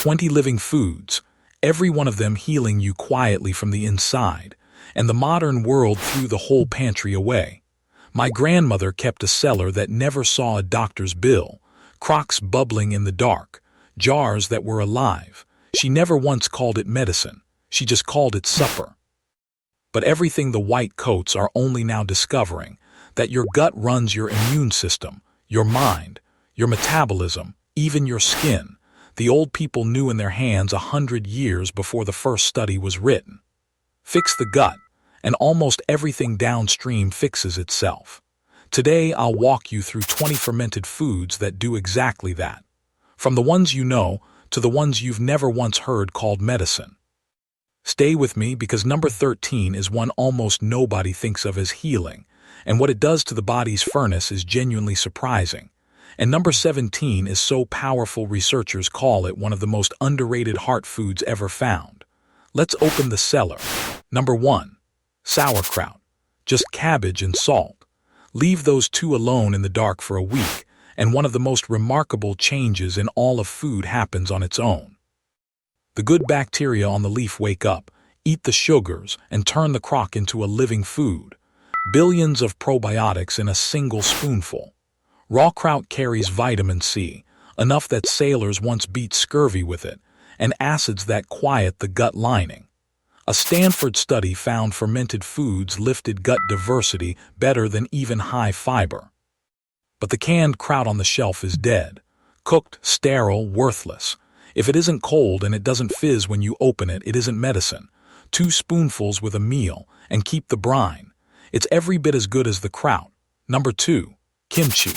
20 living foods, every one of them healing you quietly from the inside, and the modern world threw the whole pantry away. My grandmother kept a cellar that never saw a doctor's bill, crocks bubbling in the dark, jars that were alive. She never once called it medicine, she just called it supper. But everything the white coats are only now discovering, that your gut runs your immune system, your mind, your metabolism, even your skin, the old people knew in their hands 100 years before the first study was written. Fix the gut, and almost everything downstream fixes itself. Today I'll walk you through 20 fermented foods that do exactly that. From the ones you know, to the ones you've never once heard called medicine. Stay with me because number 13 is one almost nobody thinks of as healing, and what it does to the body's furnace is genuinely surprising. And number 17 is so powerful researchers call it one of the most underrated heart foods ever found. Let's open the cellar. Number 1. Sauerkraut. Just cabbage and salt. Leave those two alone in the dark for a week, and one of the most remarkable changes in all of food happens on its own. The good bacteria on the leaf wake up, eat the sugars, and turn the crock into a living food. Billions of probiotics in a single spoonful. Raw kraut carries vitamin C, enough that sailors once beat scurvy with it, and acids that quiet the gut lining. A Stanford study found fermented foods lifted gut diversity better than even high fiber. But the canned kraut on the shelf is dead. Cooked, sterile, worthless. If it isn't cold and it doesn't fizz when you open it, it isn't medicine. 2 spoonfuls with a meal, and keep the brine. It's every bit as good as the kraut. Number 2. Kimchi.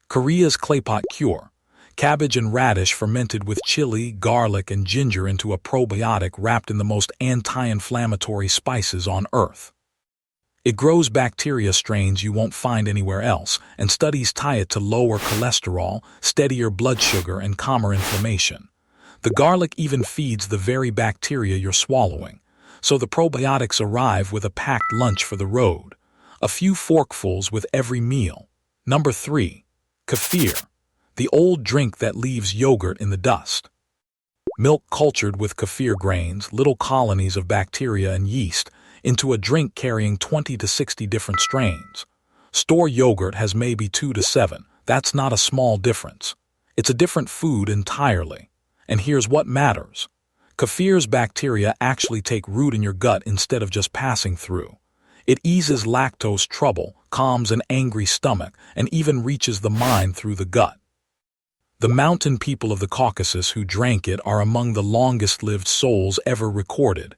Korea's claypot cure. Cabbage and radish fermented with chili, garlic, and ginger into a probiotic wrapped in the most anti-inflammatory spices on earth. It grows bacteria strains you won't find anywhere else, and studies tie it to lower cholesterol, steadier blood sugar, and calmer inflammation. The garlic even feeds the very bacteria you're swallowing, so the probiotics arrive with a packed lunch for the road. A few forkfuls with every meal. Number 3. Kefir. The old drink that leaves yogurt in the dust. Milk cultured with kefir grains, little colonies of bacteria and yeast, into a drink carrying 20 to 60 different strains. Store yogurt has maybe 2 to 7. That's not a small difference. It's a different food entirely. And here's what matters. Kefir's bacteria actually take root in your gut instead of just passing through. It eases lactose trouble, calms an angry stomach, and even reaches the mind through the gut. The mountain people of the Caucasus who drank it are among the longest-lived souls ever recorded.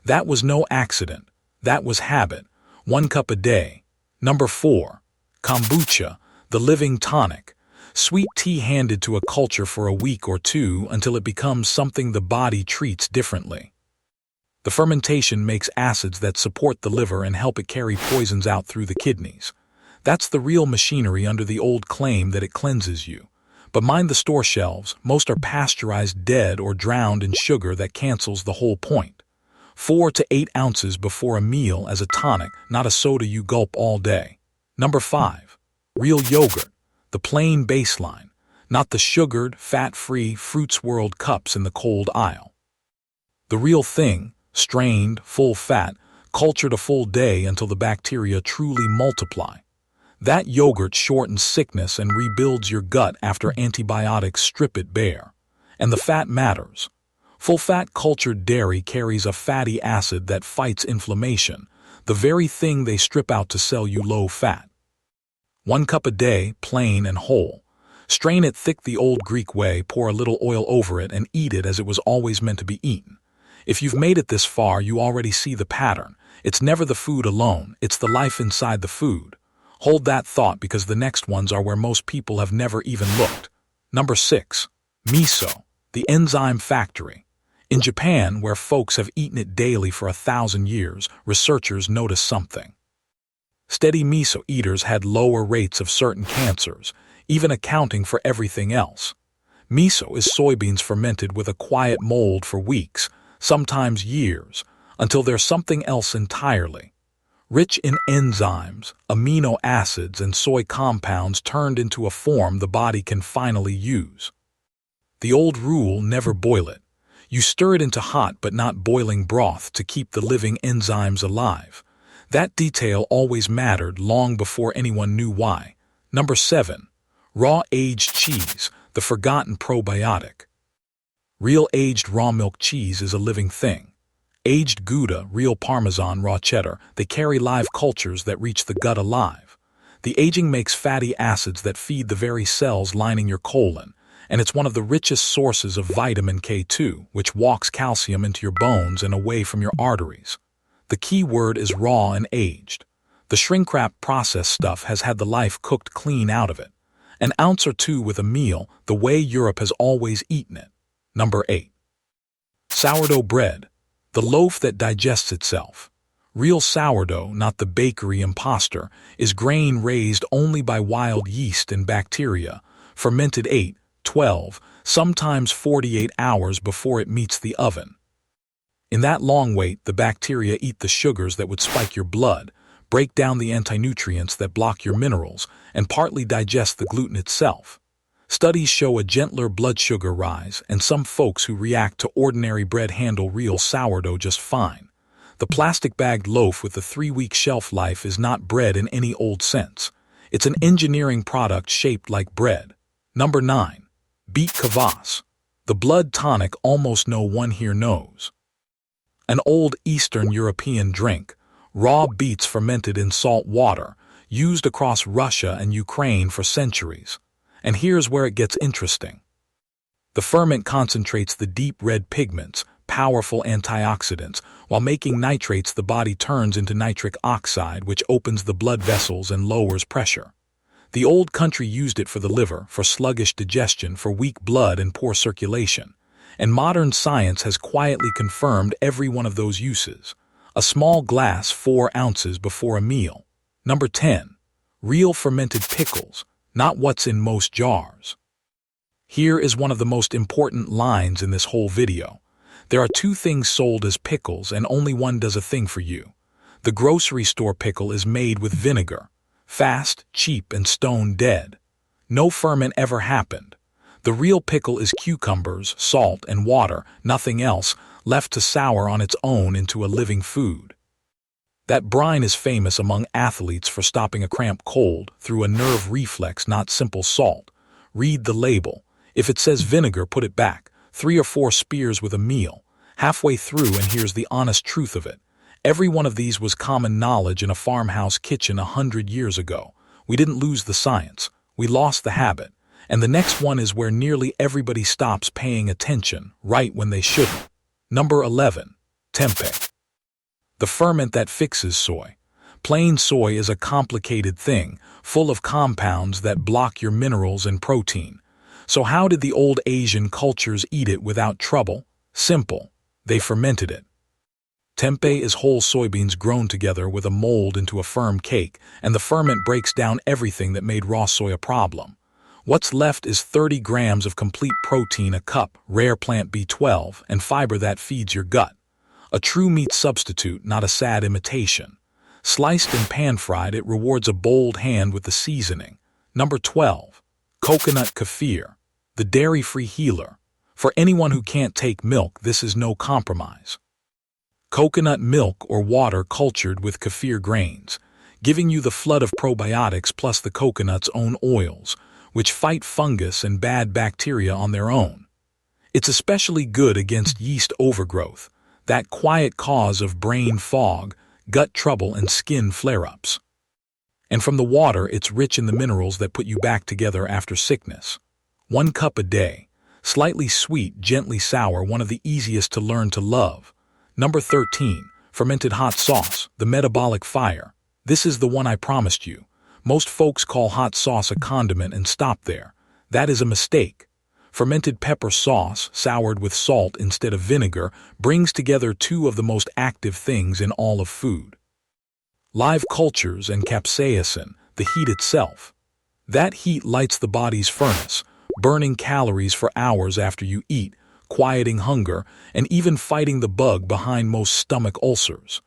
That was no accident. That was habit. 1 cup a day. Number 4. Kombucha, the living tonic. Sweet tea handed to a culture for a week or two until it becomes something the body treats differently. The fermentation makes acids that support the liver and help it carry poisons out through the kidneys. That's the real machinery under the old claim that it cleanses you. But mind the store shelves, most are pasteurized, dead, or drowned in sugar that cancels the whole point. 4 to 8 ounces before a meal as a tonic, not a soda you gulp all day. Number 5. Real yogurt. The plain baseline, not the sugared, fat-free Fruit Swirled cups in the cold aisle. The real thing, strained, full fat, cultured a full day until the bacteria truly multiply. That yogurt shortens sickness and rebuilds your gut after antibiotics strip it bare. And the fat matters. Full-fat cultured dairy carries a fatty acid that fights inflammation, the very thing they strip out to sell you low-fat. 1 cup a day, plain and whole. Strain it thick the old Greek way, pour a little oil over it, and eat it as it was always meant to be eaten. If you've made it this far, you already see the pattern. It's never the food alone, it's the life inside the food. Hold that thought because the next ones are where most people have never even looked. Number 6. Miso, the enzyme factory. In Japan, where folks have eaten it daily for 1,000 years, researchers noticed something. Steady miso eaters had lower rates of certain cancers, even accounting for everything else. Miso is soybeans fermented with a quiet mold for weeks, sometimes years, until they're something else entirely. Rich in enzymes, amino acids, and soy compounds turned into a form the body can finally use. The old rule, never boil it. You stir it into hot but not boiling broth to keep the living enzymes alive. That detail always mattered long before anyone knew why. Number 7. Raw aged cheese, the forgotten probiotic. Real aged raw milk cheese is a living thing. Aged Gouda, real Parmesan, raw cheddar, they carry live cultures that reach the gut alive. The aging makes fatty acids that feed the very cells lining your colon, and it's one of the richest sources of vitamin K2, which walks calcium into your bones and away from your arteries. The key word is raw and aged. The shrink-wrap processed stuff has had the life cooked clean out of it. An ounce or two with a meal, the way Europe has always eaten it. Number 8. Sourdough bread, the loaf that digests itself. Real sourdough, not the bakery imposter, is grain raised only by wild yeast and bacteria, fermented 8, 12, sometimes 48 hours before it meets the oven. In that long wait, the bacteria eat the sugars that would spike your blood, break down the anti-nutrients that block your minerals, and partly digest the gluten itself. Studies show a gentler blood sugar rise, and some folks who react to ordinary bread handle real sourdough just fine. The plastic-bagged loaf with the 3-week shelf life is not bread in any old sense. It's an engineering product shaped like bread. Number 9. Beet Kvass, the blood tonic almost no one here knows. An old Eastern European drink, raw beets fermented in salt water, used across Russia and Ukraine for centuries. And here's where it gets interesting. The ferment concentrates the deep red pigments, powerful antioxidants, while making nitrates the body turns into nitric oxide, which opens the blood vessels and lowers pressure. The old country used it for the liver, for sluggish digestion, for weak blood and poor circulation. And modern science has quietly confirmed every one of those uses. A small glass 4 ounces before a meal. Number 10. Real fermented pickles, not what's in most jars. Here is one of the most important lines in this whole video. There are 2 things sold as pickles and only one does a thing for you. The grocery store pickle is made with vinegar. Fast, cheap, and stone dead. No ferment ever happened. The real pickle is cucumbers, salt, and water, nothing else, left to sour on its own into a living food. That brine is famous among athletes for stopping a cramp cold through a nerve reflex, not simple salt. Read the label. If it says vinegar, put it back. 3 or 4 spears with a meal. Halfway through, and here's the honest truth of it. Every one of these was common knowledge in a farmhouse kitchen 100 years ago. We didn't lose the science. We lost the habit. And the next one is where nearly everybody stops paying attention, right when they shouldn't. Number 11. Tempeh. The ferment that fixes soy. Plain soy is a complicated thing, full of compounds that block your minerals and protein. So how did the old Asian cultures eat it without trouble? Simple. They fermented it. Tempeh is whole soybeans grown together with a mold into a firm cake, and the ferment breaks down everything that made raw soy a problem. What's left is 30 grams of complete protein a cup, rare plant B12, and fiber that feeds your gut. A true meat substitute, not a sad imitation. Sliced and pan-fried, it rewards a bold hand with the seasoning. Number 12. Coconut Kefir, the dairy-free healer. For anyone who can't take milk, this is no compromise. Coconut milk or water cultured with kefir grains, giving you the flood of probiotics plus the coconut's own oils, which fight fungus and bad bacteria on their own. It's especially good against yeast overgrowth, that quiet cause of brain fog, gut trouble, and skin flare-ups. And from the water, it's rich in the minerals that put you back together after sickness. 1 cup a day. Slightly sweet, gently sour, one of the easiest to learn to love. Number 13. Fermented Hot Sauce, the metabolic fire. This is the one I promised you. Most folks call hot sauce a condiment and stop there. That is a mistake. Fermented pepper sauce, soured with salt instead of vinegar, brings together 2 of the most active things in all of food. Live cultures and capsaicin, the heat itself. That heat lights the body's furnace, burning calories for hours after you eat, quieting hunger, and even fighting the bug behind most stomach ulcers.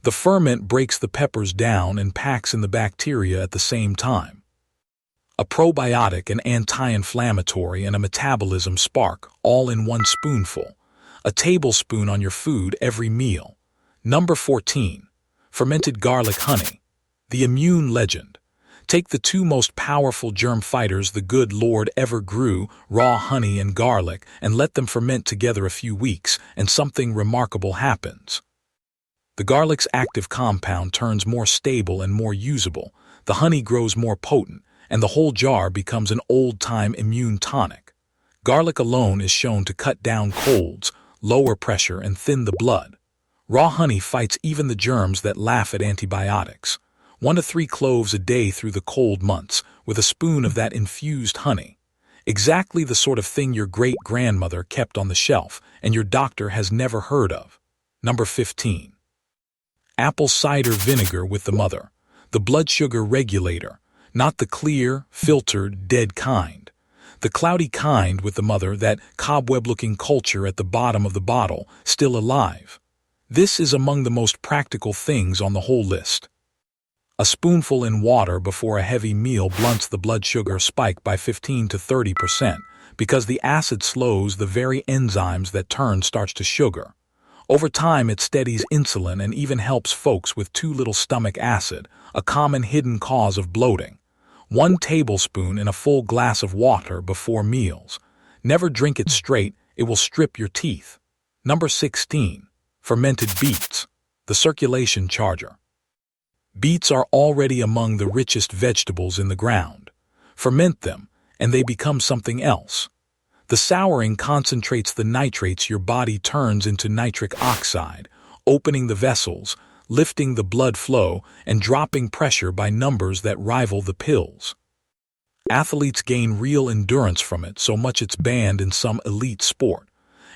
The ferment breaks the peppers down and packs in the bacteria at the same time. A probiotic, an anti-inflammatory, and a metabolism spark, all in 1 spoonful. a tablespoon on your food every meal. Number 14. Fermented garlic honey, the immune legend. Take the two most powerful germ fighters the good Lord ever grew, raw honey and garlic, and let them ferment together a few weeks, and something remarkable happens. The garlic's active compound turns more stable and more usable, the honey grows more potent, and the whole jar becomes an old-time immune tonic. Garlic alone is shown to cut down colds, lower pressure, and thin the blood. Raw honey fights even the germs that laugh at antibiotics. 1 to 3 cloves a day through the cold months, with a spoon of that infused honey. Exactly the sort of thing your great-grandmother kept on the shelf and your doctor has never heard of. Number 15. Apple cider vinegar with the mother, the blood sugar regulator, not the clear, filtered, dead kind. The cloudy kind with the mother, that cobweb-looking culture at the bottom of the bottle, still alive. This is among the most practical things on the whole list. A spoonful in water before a heavy meal blunts the blood sugar spike by 15 to 30% because the acid slows the very enzymes that turn starch to sugar. Over time, it steadies insulin and even helps folks with too little stomach acid, a common hidden cause of bloating. 1 tablespoon in a full glass of water before meals. Never drink it straight, it will strip your teeth. Number 16. Fermented beets, the circulation charger. Beets are already among the richest vegetables in the ground. Ferment them, and they become something else. The souring concentrates the nitrates your body turns into nitric oxide, opening the vessels, lifting the blood flow, and dropping pressure by numbers that rival the pills. Athletes gain real endurance from it, so much it's banned in some elite sport.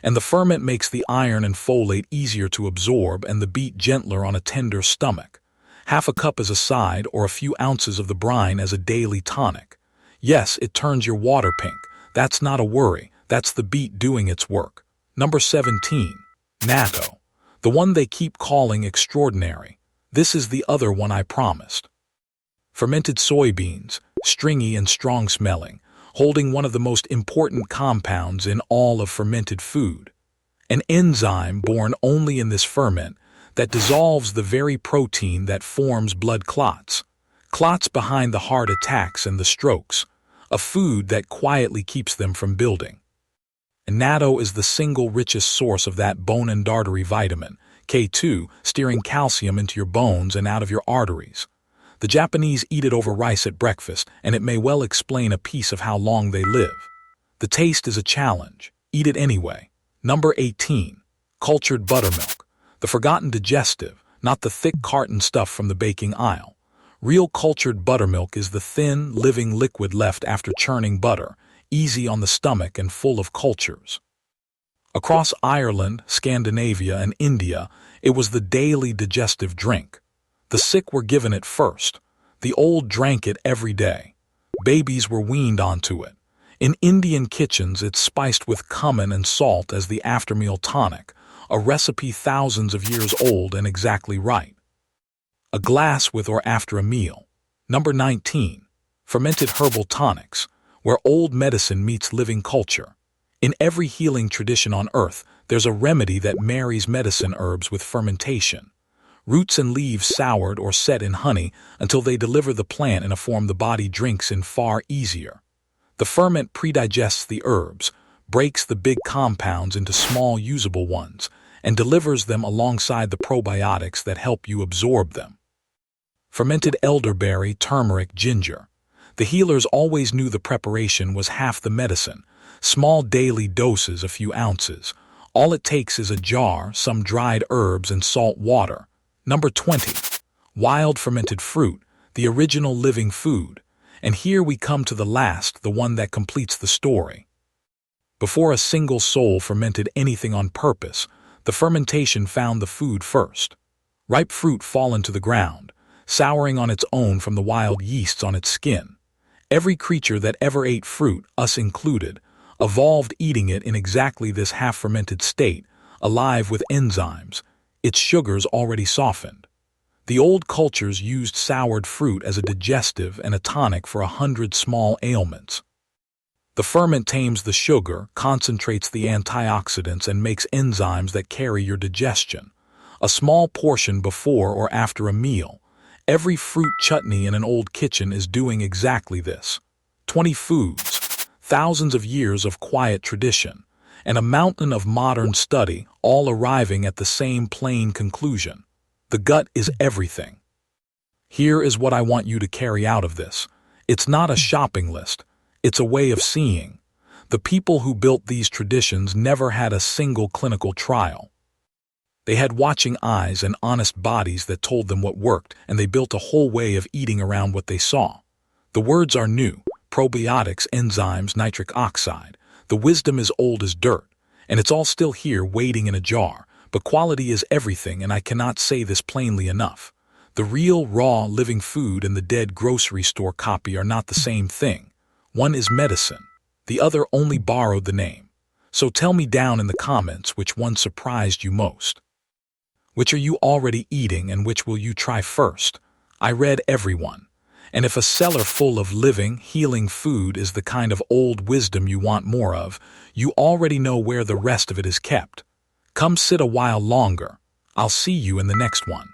And the ferment makes the iron and folate easier to absorb and the beet gentler on a tender stomach. Half a cup as a side or a few ounces of the brine as a daily tonic. Yes, it turns your water pink. That's not a worry, that's the beet doing its work. Number 17. Natto, the one they keep calling extraordinary. This is the other one I promised. Fermented soybeans, stringy and strong-smelling, holding one of the most important compounds in all of fermented food. An enzyme born only in this ferment that dissolves the very protein that forms blood clots. Clots behind the heart attacks and the strokes. A food that quietly keeps them from building. And natto is the single richest source of that bone and artery vitamin, K2, steering calcium into your bones and out of your arteries. The Japanese eat it over rice at breakfast, and it may well explain a piece of how long they live. The taste is a challenge. Eat it anyway. Number 18. Cultured buttermilk. The forgotten digestive, not the thick carton stuff from the baking aisle. Real cultured buttermilk is the thin, living liquid left after churning butter, easy on the stomach and full of cultures. Across Ireland, Scandinavia, and India, it was the daily digestive drink. The sick were given it first. The old drank it every day. Babies were weaned onto it. In Indian kitchens, it's spiced with cumin and salt as the after-meal tonic, a recipe thousands of years old and exactly right. A glass with or after a meal. Number 19. Fermented herbal tonics, where old medicine meets living culture. In every healing tradition on earth, there's a remedy that marries medicine herbs with fermentation. Roots and leaves soured or set in honey until they deliver the plant in a form the body drinks in far easier. The ferment predigests the herbs, breaks the big compounds into small usable ones, and delivers them alongside the probiotics that help you absorb them. Fermented elderberry, turmeric, ginger. The healers always knew the preparation was half the medicine. Small daily doses, a few ounces. All it takes is a jar, some dried herbs, and salt water. Number 20. Wild fermented fruit, the original living food. And here we come to the last, the one that completes the story. Before a single soul fermented anything on purpose, the fermentation found the food first. Ripe fruit fallen to the ground, souring on its own from the wild yeasts on its skin. Every creature that ever ate fruit, us included, evolved eating it in exactly this half-fermented state, alive with enzymes, its sugars already softened. The old cultures used soured fruit as a digestive and a tonic for 100 small ailments. The ferment tames the sugar, concentrates the antioxidants, and makes enzymes that carry your digestion. A small portion before or after a meal. Every fruit chutney in an old kitchen is doing exactly this. 20 foods, thousands of years of quiet tradition, and a mountain of modern study, all arriving at the same plain conclusion. The gut is everything. Here is what I want you to carry out of this. It's not a shopping list. It's a way of seeing. The people who built these traditions never had a single clinical trial. They had watching eyes and honest bodies that told them what worked, and they built a whole way of eating around what they saw. The words are new: probiotics, enzymes, nitric oxide. The wisdom is old as dirt, and it's all still here waiting in a jar. But quality is everything, and I cannot say this plainly enough. The real, raw, living food and the dead grocery store copy are not the same thing. One is medicine. The other only borrowed the name. So tell me down in the comments which one surprised you most. Which are you already eating and which will you try first? I read everyone. And if a cellar full of living, healing food is the kind of old wisdom you want more of, you already know where the rest of it is kept. Come sit a while longer. I'll see you in the next one.